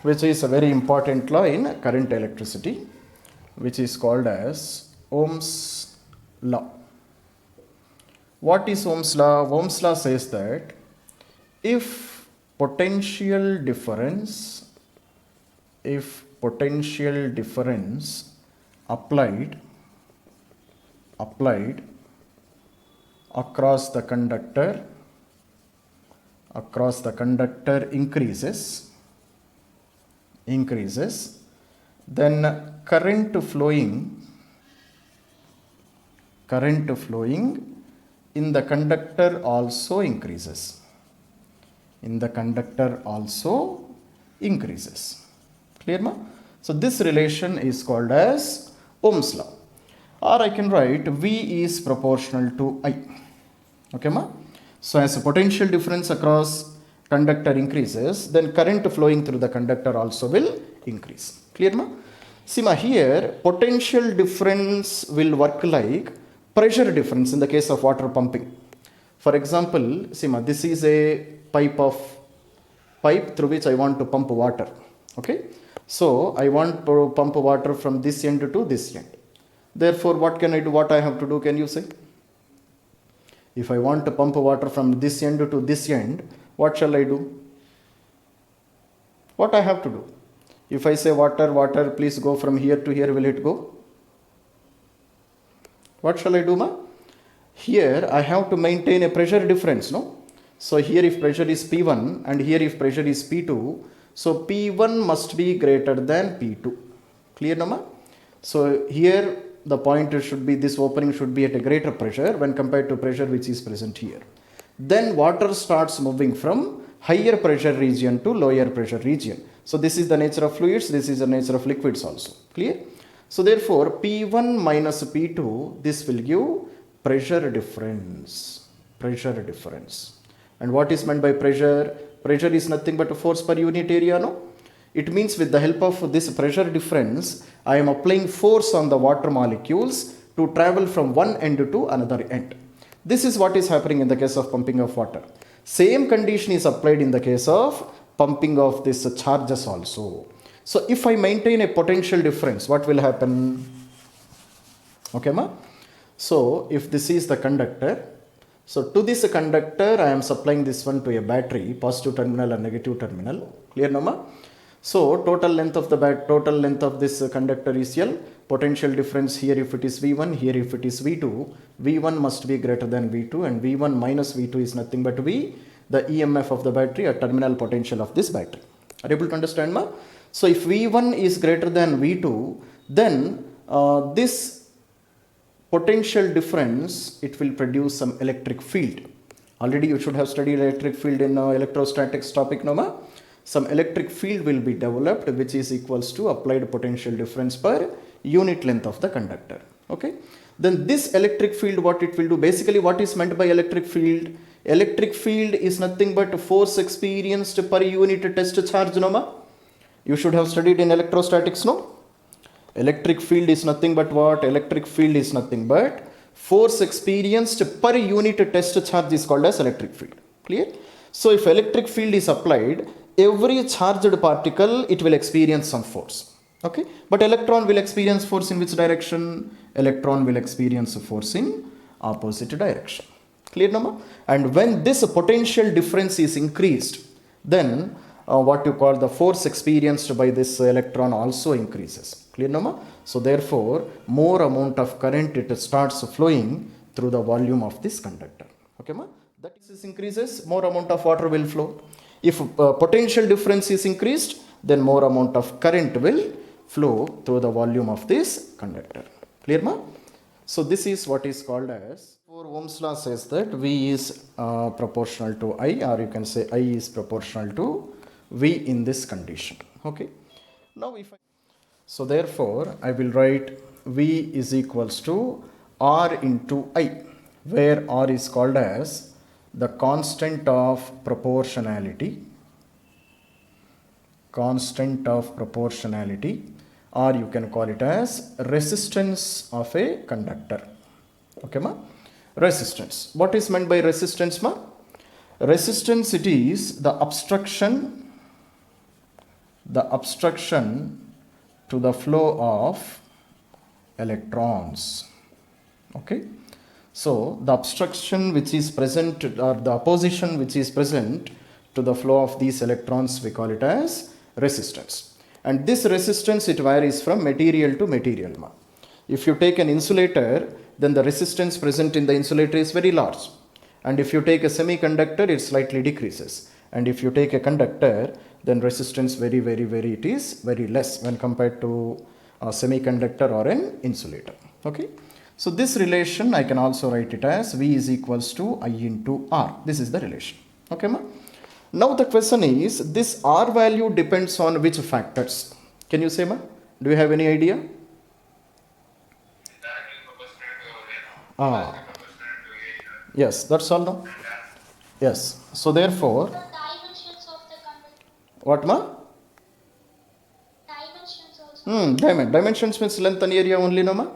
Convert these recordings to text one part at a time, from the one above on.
which is a very important law in current electricity, which is called as Ohm's law. What is Ohm's law? Ohm's law says that if potential difference applied across the conductor increases, then current flowing in the conductor also increases. Clear ma? So this relation is called as Ohm's law. Or I can write V is proportional to I. Okay ma? So as a potential difference across conductor increases, then current flowing through the conductor also will increase. Clear ma? See ma, here potential difference will work like pressure difference in the case of water pumping. For example, see ma, this is a pipe through which I want to pump water. Okay, so I want to pump water from this end to this end. Therefore, what can I do? What I have to do? Can you say? If I want to pump water from this end to this end, what shall I do? What I have to do? If I say water, please go from here to here, will it go? What shall I do, ma? Here I have to maintain a pressure difference, no? So here if pressure is P1 and here if pressure is P2, so P1 must be greater than P2. Clear, no ma? So here the pointer should be, this opening should be at a greater pressure when compared to pressure which is present here. Then water starts moving from higher pressure region to lower pressure region. So this is the nature of fluids, this is the nature of liquids also. Clear? So therefore P1 minus P2, this will give pressure difference. And what is meant by pressure? Pressure is nothing but a force per unit area, no? It means with the help of this pressure difference, I am applying force on the water molecules to travel from one end to another end. This is what is happening in the case of pumping of water. Same condition is applied in the case of pumping of these charges also. So if I maintain a potential difference, what will happen? Okay, ma? So if this is the conductor, so to this conductor I am supplying this one to a battery, positive terminal and negative terminal. Clear, no ma? So total length of this conductor is L. Potential difference here if it is V1, here if it is V2, V1 must be greater than V2 and V1 minus V2 is nothing but V, the EMF of the battery or terminal potential of this battery. Are you able to understand, ma? So if V1 is greater than V2, then this potential difference, it will produce some electric field. Already you should have studied electric field in electrostatics topic, no ma? Some electric field will be developed which is equals to applied potential difference per unit length of the conductor. Okay, then this electric field, what it will do? Basically what is meant by electric field? Electric field is nothing but force experienced per unit test charge, no ma? You should have studied in electrostatics, no? Electric field is nothing but what? Electric field is nothing but force experienced per unit test charge is called as electric field. Clear? So if electric field is applied, every charged particle, it will experience some force. Okay, but electron will experience force in which direction? Electron will experience force in opposite direction. Clear, no ma? And when this potential difference is increased, then what you call the force experienced by this electron also increases. Clear, no ma? So therefore more amount of current it starts flowing through the volume of this conductor. Okay ma? That is increases, more amount of water will flow. If potential difference is increased, then more amount of current will flow through the volume of this conductor. Clear ma? So this is what is called as, for Ohm's law says that V is proportional to I, or you can say I is proportional to V in this condition. Okay. Now so therefore I will write V is equals to R into I, where R is called as the constant of proportionality, or you can call it as resistance of a conductor. Okay ma? Resistance. What is meant by resistance ma? Resistance, it is the obstruction the obstruction to the flow of electrons. Okay, so the obstruction which is present, or the opposition which is present to the flow of these electrons, we call it as resistance. And this resistance, it varies from material to material. If you take an insulator, then the resistance present in the insulator is very large, and if you take a semiconductor, it slightly decreases, and if you take a conductor, then resistance it is very less when compared to a semiconductor or an insulator. Okay, so this relation I can also write it as V is equals to I into R. This is the relation. Okay, ma? Now the question is, this R value depends on which factors? Can you say, ma? Do you have any idea? Yes, that's all, no? Yes. So therefore, The dimensions of the conductor. what, ma? Dimensions also. Dimensions means length and area only, no, ma?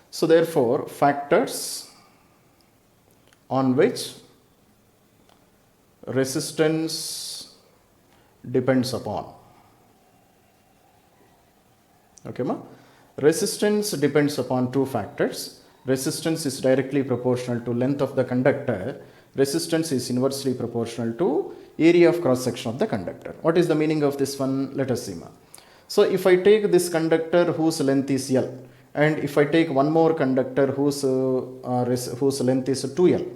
So therefore, factors on which resistance depends upon. Okay, ma? Resistance depends upon two factors. Resistance is directly proportional to length of the conductor. Resistance is inversely proportional to area of cross section of the conductor. What is the meaning of this one? Let us see, ma. So if I take this conductor whose length is L, and if I take one more conductor whose length is 2L.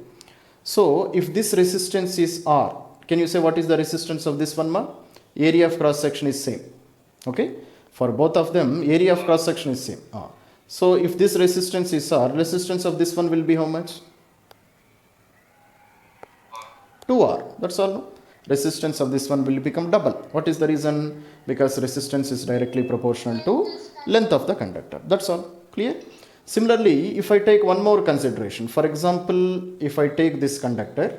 So if this resistance is R, can you say what is the resistance of this one, ma? Area of cross section is same. Okay, for both of them, area of cross section is same. So if this resistance is R, resistance of this one will be how much? 2R. That's all, no? Resistance of this one will become double. What is the reason? Because resistance is directly proportional to length of the conductor. That's all. Clear? Similarly, if I take one more consideration, for example, if I take this conductor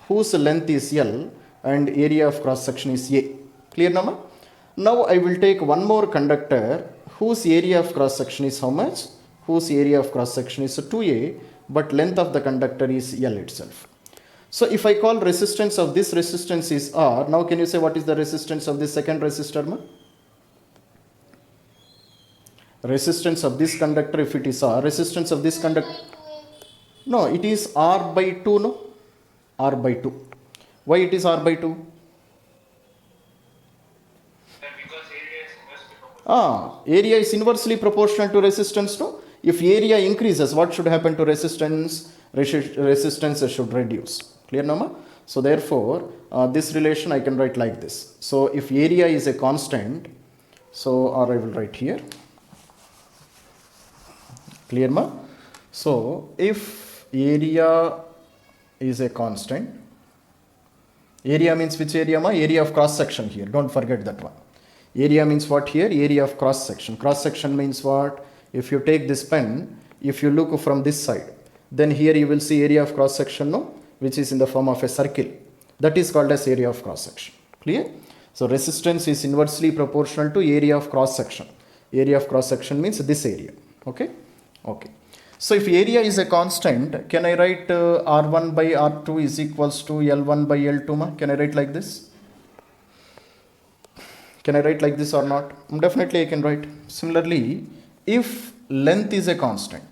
whose length is L and area of cross section is A. Clear, now? Now I will take one more conductor whose area of cross section is how much? Whose area of cross section is 2A, but length of the conductor is L itself. So if I call resistance of this resistance is R, now can you say what is the resistance of this second resistor, ma? Resistance of this conductor, if it is R, resistance of this conductor, no, it is R by 2, no? R by 2. Why it is R by 2? Area is inversely proportional to resistance, no? If area increases, what should happen to resistance? Resistance should reduce. Clear, Nama? So therefore, this relation I can write like this. So if area is a constant, so or I will write here. Clear, ma? So if area is a constant, area means which area, ma? Area of cross section here. Don't forget that one. Area means what here? Area of cross section. Cross section means what? If you take this pen, if you look from this side, then here you will see area of cross section, no? Which is in the form of a circle. That is called as area of cross section. Clear? So resistance is inversely proportional to area of cross section. Area of cross section means this area. Okay? Okay. So if area is a constant, can I write R1 by R2 is equals to L1 by L2, ma? Can I write like this? Can I write like this or not? Definitely I can write. Similarly, if length is a constant,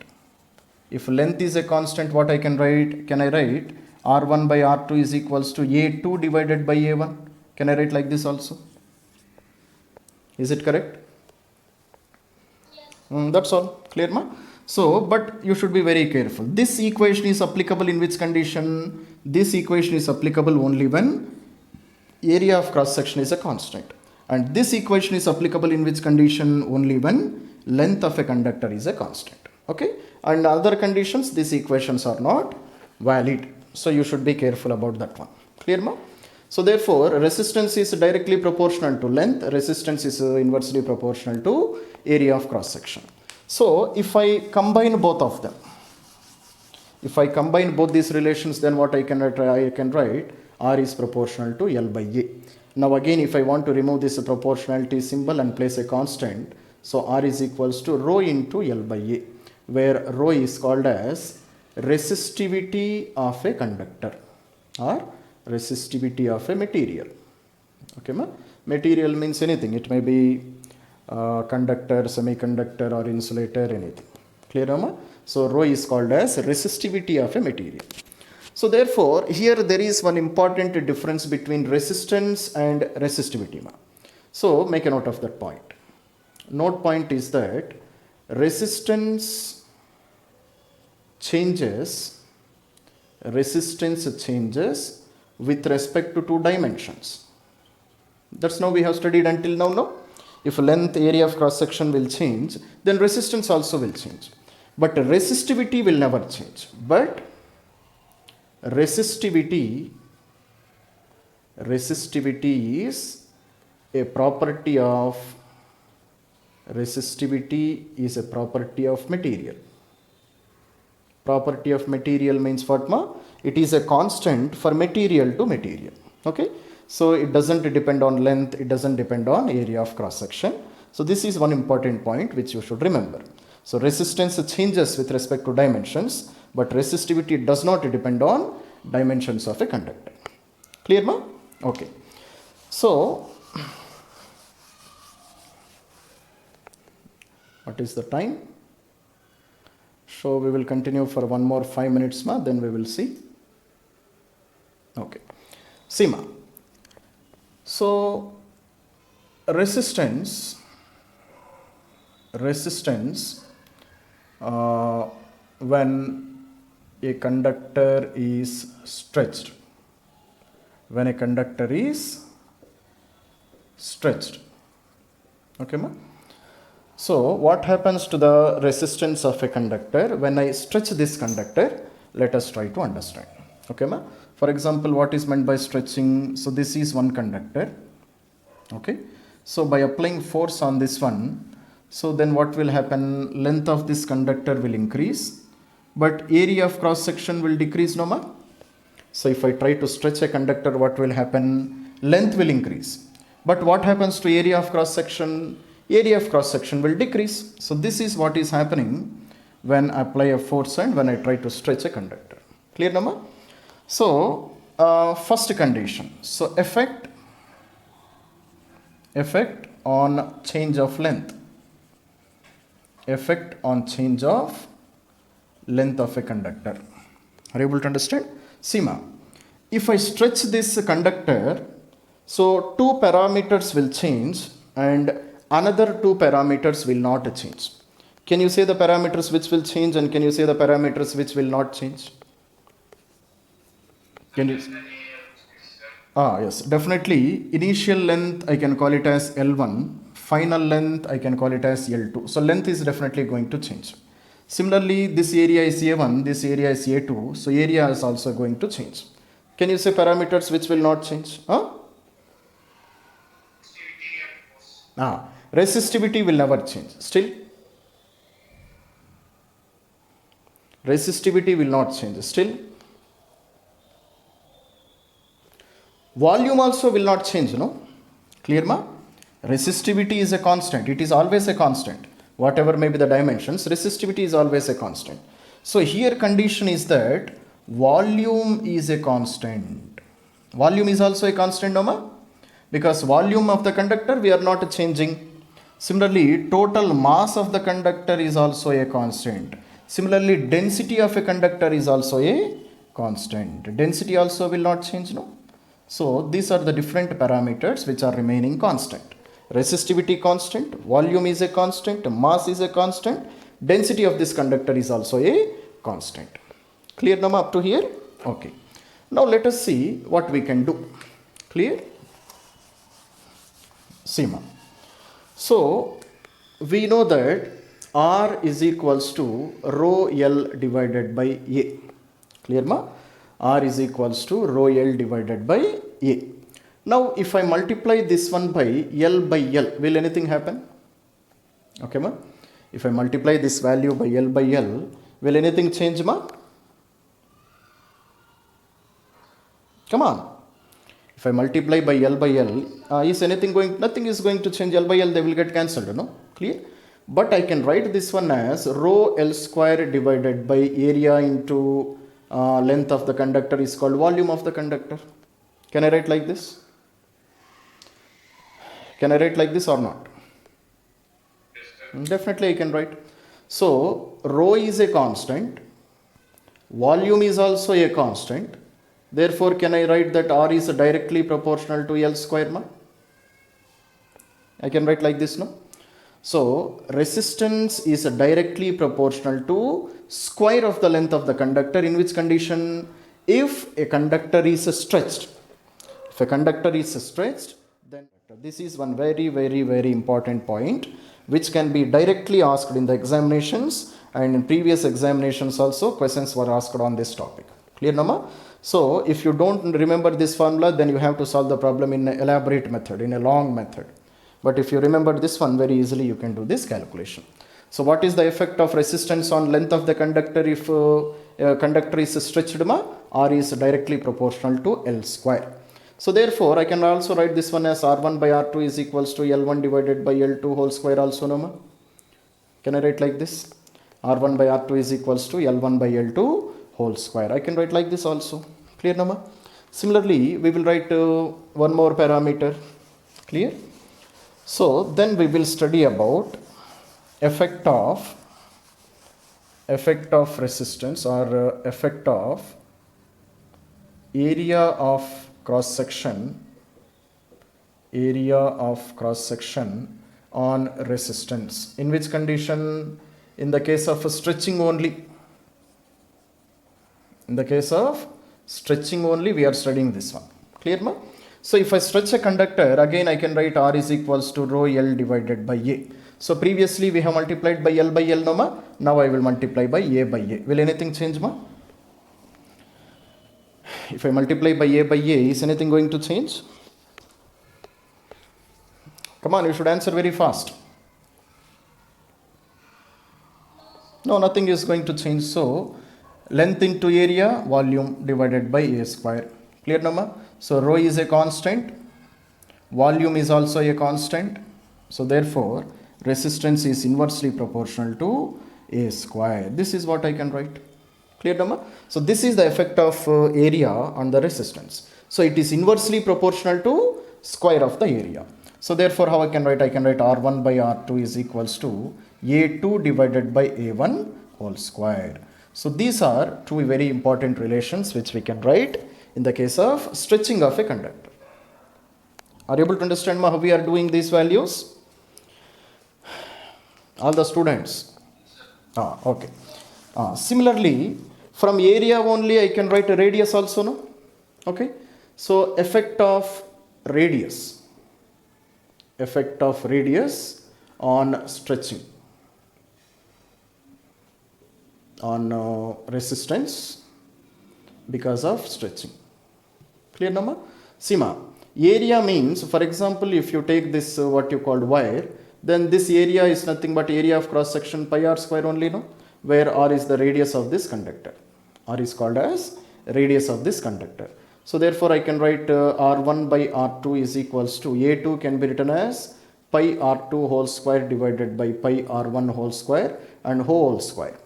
if length is a constant, what I can write? Can I write R1 by R2 is equals to A2 divided by A1? Can I write like this also? Is it correct? Yes. That's all. Clear, ma? So, but you should be very careful. This equation is applicable in which condition? This equation is applicable only when area of cross section is a constant. And this equation is applicable in which condition? Only when length of a conductor is a constant. Okay? And other conditions, these equations are not valid. So you should be careful about that one. Clear, ma? So therefore, resistance is directly proportional to length. Resistance is inversely proportional to area of cross section. So if I combine both of them, if I combine both these relations, then what I can write R is proportional to L by A. Now again, if I want to remove this proportionality symbol and place a constant, so R is equals to rho into L by A, where rho is called as resistivity of a conductor or resistivity of a material. Okay, ma? Material means anything. It may be conductor, semiconductor or insulator, anything. Clear, Amma? So rho is called as resistivity of a material. So therefore, here there is one important difference between resistance and resistivity. So make a note of that point. Note point is that resistance changes with respect to two dimensions. That's now we have studied until now, no? If length, area of cross section will change, then resistance also will change. But resistivity will never change. But resistivity is a property of material. Property of material means what, ma? It is a constant for material to material. Okay, so it doesn't depend on length, it doesn't depend on area of cross section. So this is one important point which you should remember. So resistance changes with respect to dimensions, but resistivity does not depend on dimensions of a conductor. Clear, ma? Okay. So what is the time? So we will continue for one more 5 minutes, ma, then we will see. Okay. See, ma. So resistance when a conductor is stretched. Okay, ma? So what happens to the resistance of a conductor when I stretch this conductor? Let us try to understand. Okay, ma? For example, what is meant by stretching? So this is one conductor. Okay. So by applying force on this one, so then what will happen? Length of this conductor will increase, but area of cross section will decrease, no, ma? So if I try to stretch a conductor, what will happen? Length will increase. But what happens to area of cross section? Area of cross section will decrease. So this is what is happening when I apply a force and when I try to stretch a conductor. Clear, no, ma? So first condition. So effect on change of length. Effect on change of length of a conductor. Are you able to understand? See, ma, if I stretch this conductor, so two parameters will change and another two parameters will not change. Can you say the parameters which will change and can you say the parameters which will not change? Can you? Yes, definitely. Initial length I can call it as L1. Final length I can call it as L2. So length is definitely going to change. Similarly, this area is A1, this area is A2. So area is also going to change. Can you say parameters which will not change? Resistivity will never change. Still, resistivity will not change. Still, volume also will not change, no? Clear, ma? Resistivity is a constant. It is always a constant. Whatever may be the dimensions, resistivity is always a constant. So here condition is that volume is a constant. Volume is also a constant, no, ma? Because volume of the conductor we are not changing. Similarly, total mass of the conductor is also a constant. Similarly, density of a conductor is also a constant. Density also will not change, no? So these are the different parameters which are remaining constant. Resistivity constant, volume is a constant, mass is a constant, density of this conductor is also a constant. Clear, Nama, up to here? Okay. Now let us see what we can do. Clear? See, ma. So we know that R is equals to rho L divided by A. Clear, ma? R is equals to rho L divided by A. Now if I multiply this one by L, will anything happen? Okay, ma? If I multiply this value by L, will anything change, ma? Come on. If I multiply by L, is anything going, nothing is going to change. L by L, they will get cancelled, no? Clear? But I can write this one as rho L square divided by area into length of the conductor is called volume of the conductor. Can I write like this? Can I write like this or not? Definitely I can write. So rho is a constant, volume is also a constant. Therefore, can I write that R is directly proportional to L square? Ma? I can write like this, no? So resistance is directly proportional to square of the length of the conductor. In which condition? If a conductor is stretched. If a conductor is stretched, then this is one very important point which can be directly asked in the examinations, and in previous examinations also questions were asked on this topic. Clear, Nama? So if you don't remember this formula, then you have to solve the problem in an elaborate method, in a long method. But if you remember this one, very easily you can do this calculation. So what is the effect of resistance on length of the conductor if a conductor is stretched? Ma? R is directly proportional to L square. So therefore, I can also write this one as R1 by R2 is equals to L1 divided by L2 whole square also, no? Ma? Can I write like this? R1 by R2 is equals to L1 by L2 whole square. I can write like this also. Clear, no? Ma? Similarly, we will write one more parameter. Clear? So then we will study about effect of resistance or effect of area of cross section on resistance. In which condition? In the case of stretching only. In the case of stretching only, we are studying this one. Clear, ma? So if I stretch a conductor, again I can write R is equals to rho L divided by A. So previously we have multiplied by L, no, ma? Now I will multiply by A. Will anything change, ma? If I multiply by A, is anything going to change? Come on, you should answer very fast. No, nothing is going to change. So length into area, volume divided by A square. Clear, no, ma? So rho is a constant, volume is also a constant. So therefore, resistance is inversely proportional to A square. This is what I can write. Clear, Dhamma? So this is the effect of area on the resistance. So it is inversely proportional to square of the area. So therefore, how I can write? I can write R1 by R2 is equals to A2 divided by A1 whole square. So these are two very important relations which we can write in the case of stretching of a conductor. Are you able to understand how we are doing these values? All the students? Okay. Similarly, from area only I can write a radius also, no? Okay. So effect of radius on stretching, on resistance because of stretching. Clear, Nama? Sima, area means, for example, if you take this what you called wire, then this area is nothing but area of cross section pi r square only, no? Where r is the radius of this conductor. R is called as radius of this conductor. So therefore I can write R1 by R2 is equals to A2 can be written as pi R2 whole square divided by pi R1 whole square and whole square.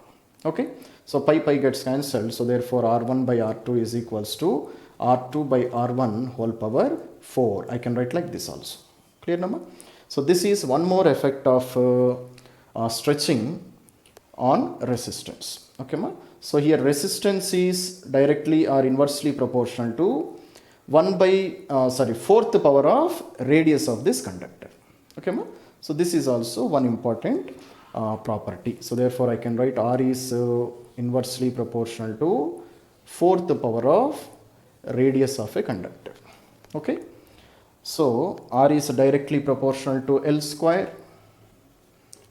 Okay. So pi gets cancelled. So therefore R1 by R2 is equals to R2 by R1 whole power 4. I can write like this also. Clear, Nama? So this is one more effect of stretching on resistance. Okay, ma? So here resistance is directly or inversely proportional to 4th power of radius of this conductor. Okay, ma? So this is also one important property. So therefore I can write R is inversely proportional to 4th power of radius of a conductor. Okay. So R is directly proportional to L square,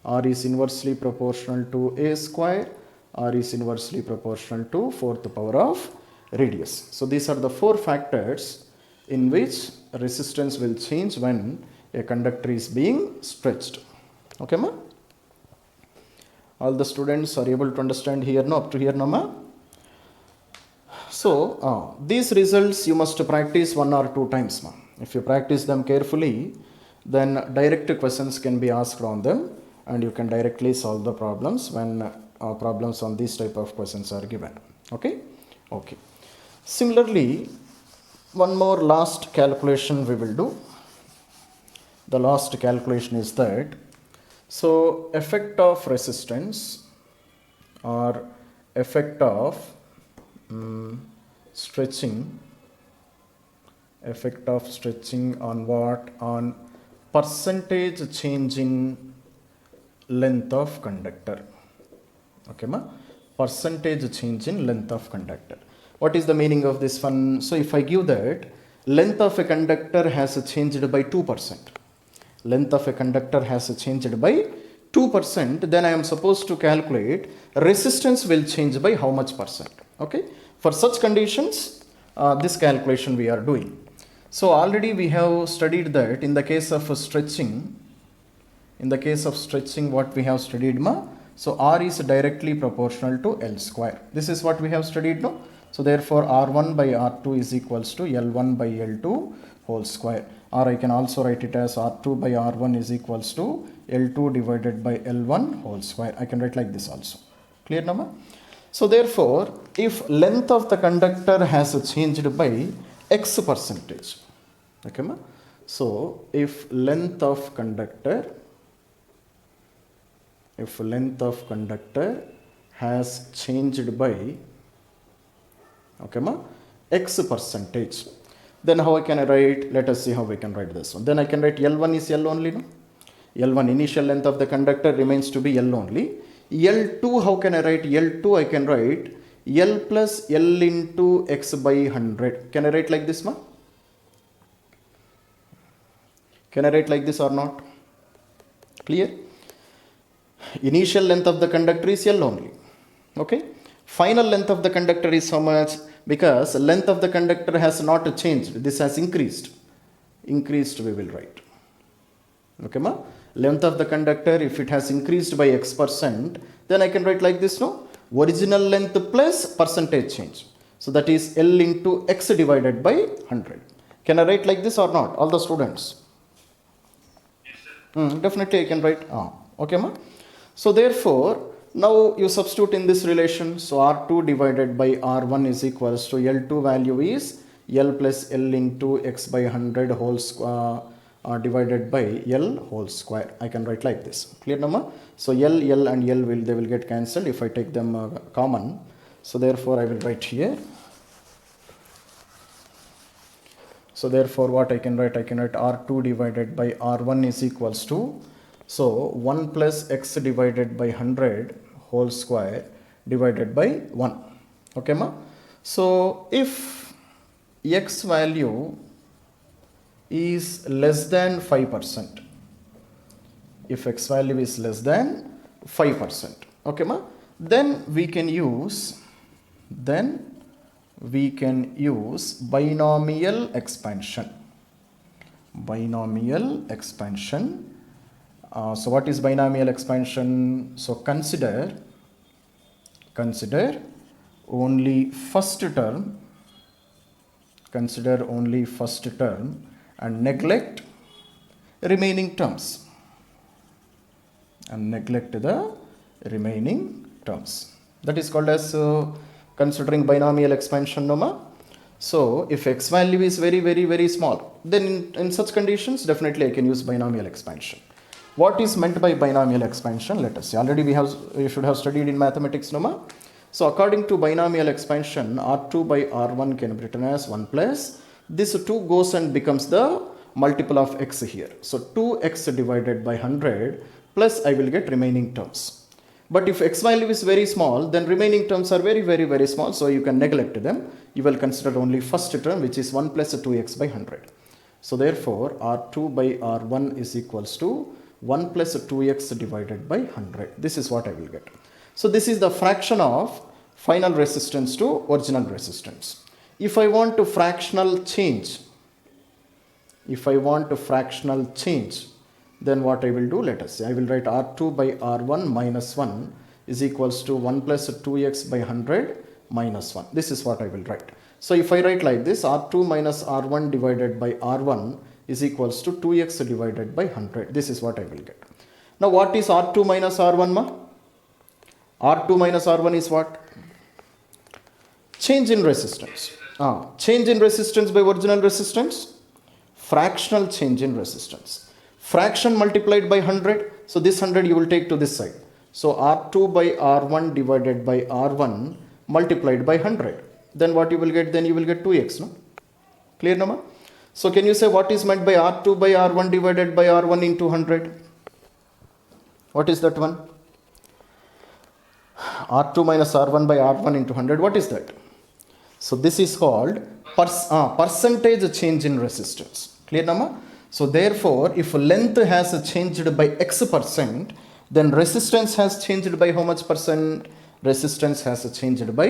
R is inversely proportional to A square, R is inversely proportional to 4th power of radius. So these are the 4 factors in which resistance will change when a conductor is being stretched. Okay, ma? All the students are able to understand here, no? Up to here, no, ma? So these results you must practice 1 or 2 times, ma. If you practice them carefully, then direct questions can be asked on them and you can directly solve the problems when problems on these type of questions are given. Okay? Okay. Similarly, one more last calculation we will do. the last calculation is that, so effect of resistance or effect of stretching, effect of stretching on what? On percentage change in length of conductor. Okay, ma? Percentage change in length of conductor. What is the meaning of this one? So if I give that length of a conductor has changed by 2%, length of a conductor has changed by 2%, then I am supposed to calculate resistance will change by how much percent. Okay, for such conditions, this calculation we are doing. So already we have studied that in the case of stretching, what we have studied, ma? So R is directly proportional to L square. This is what we have studied, no? So therefore R1 by R2 is equals to L1 by L2 whole square. Or I can also write it as R2 by R1 is equals to L2 divided by L1 whole square. I can write like this also. Clear now, ma? So therefore, if length of the conductor has changed by X percentage, okay, ma? So if length of conductor has changed by, okay, ma, X percentage, then how can I write? Let us see how we can write this one. Then I can write L1 is L only, no? L1 initial length of the conductor remains to be L only. L2, how can I write? L2 I can write L plus L into X by 100. Can I write like this, ma? Can I write like this or not? Clear? Initial length of the conductor is L only. Okay. Final length of the conductor is how much? Because length of the conductor has not changed. This has increased. Increased we will write. Okay, ma? Length of the conductor, if it has increased by X percent, then I can write like this, no? Original length plus percentage change. So that is L into X divided by 100. Can I write like this or not? All the students? Yes, sir. Definitely I can write. Okay, ma? So therefore, now you substitute in this relation. So R2 divided by R1 is equals to L2 value is L plus L into X by 100 whole square divided by L whole square. I can write like this. Clear, Nama? So L and L will get cancelled if I take them common. So therefore I will write here. So therefore what I can write? I can write R2 divided by R1 is equals to, so 1 plus X divided by 100 whole square divided by 1. Okay, ma? So if X value is less than 5%, if X value is less than 5%, okay, ma? Then we can use binomial expansion. Binomial expansion. So what is binomial expansion? So consider only first term, and neglect remaining terms, that is called as considering binomial expansion, Noma. So if X value is very small, then in such conditions definitely I can use binomial expansion. What is meant by binomial expansion? Let us see. Already you should have studied in mathematics, Noma. So according to binomial expansion, R2 by R1 can be written as 1 plus. This 2 goes and becomes the multiple of X here. So 2X divided by 100 plus I will get remaining terms. But if X value is very small, then remaining terms are very small. So you can neglect them. You will consider only first term, which is 1 plus 2X by 100. So therefore R2 by R1 is equals to 1 plus 2X divided by 100. This is what I will get. So this is the fraction of final resistance to original resistance. If I want to fractional change, then what I will do, let us say, I will write R2 by R1 minus 1 is equals to 1 plus 2X by 100 minus 1. This is what I will write. So if I write like this, R2 minus R1 divided by R1 is equals to 2X divided by 100. This is what I will get. Now what is R2 minus R1, ma? R2 minus R1 is what? Change in resistance. Change in resistance by original resistance. Fractional change in resistance. Fraction multiplied by 100. So this 100 you will take to this side. So R2 by R1 divided by R1 multiplied by 100. Then what you will get? Then you will get 2x. No? Clear, Nama? So can you say what is meant by R2 by R1 divided by R1 into 100? What is that one? R2 minus R1 by R1 into 100. What is that? So this is called percentage change in resistance. Clear, Nama? So therefore, if length has changed by X percent, then resistance has changed by how much percent? Resistance has changed by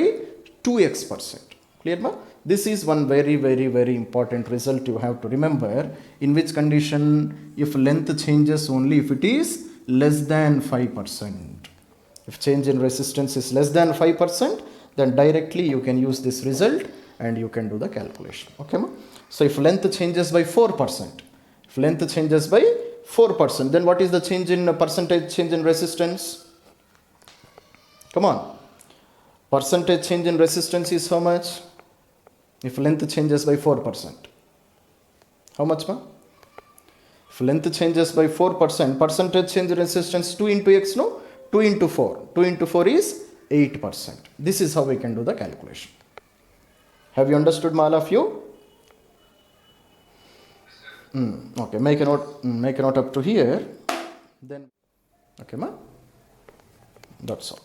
2x percent. Clear, ma? This is one very, very, very important result you have to remember. In which condition? If length changes only if it is less than 5%. If change in resistance is less than 5%, then directly you can use this result and you can do the calculation. Okay, ma? So if length changes by 4%, if length changes by 4%, then what is the change in percentage change in resistance? Come on. Percentage change in resistance is how much? If length changes by 4%. How much, ma? If length changes by 4%, percentage change in resistance 2 into x, no? 2 into 4. 2 into 4 is 8%. This is how we can do the calculation. Have you understood, ma, all of you? Okay, make a note up to here. Then, okay, ma? That's all.